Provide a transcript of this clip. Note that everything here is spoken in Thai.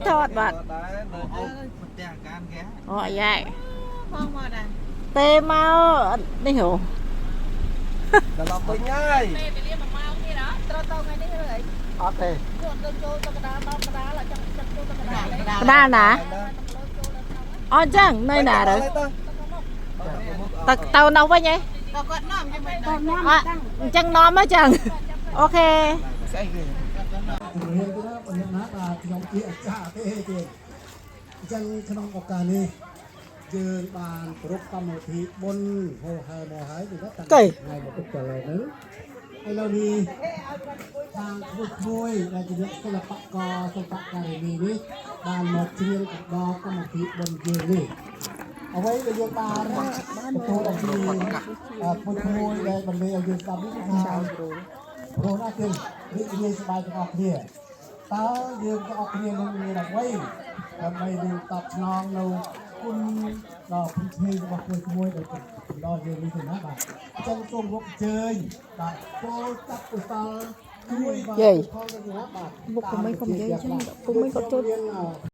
ทอดบัดอ๋อใหญ่เตะเมาไม่hiểu แต่เราไปง่ายออเต้ đa nè ở chẳng nơi nào rồi tàu đâu với nhỉ chẳng nom á chẳng ok จังขนมโอกาสนี้เจอบานปรุกกรรมฐิบนโหหายโมหายหรือว่าตั้งในบทจะเลยนั้นไอเราดีทางพูดคุยเราจะเรียกศิลปะกอศิลปะการมีนี้บานหมดเชียงกับดอกกรรมฐิบนเยืนนี่เอาไว้ในโยบานประตูออกดีพูดคุยในบรรเลงยืนตามวิธีการโรน่าเกินวิธีสบายจะออกเนี่ยตายืนจะออกเนี่ยมันมีแบบไว้ทำไมดูตับน้องเราคุณเราพื้นที่จะมาคุยขโมยแต่เราเรียนรู้ถึงนะบ่าจังตรงพวกเจยบ่าโตจับอุตาคุยบ่าเขาจะอยู่นะบ่า cũng mấy không dễ chứ cũng mấy có chút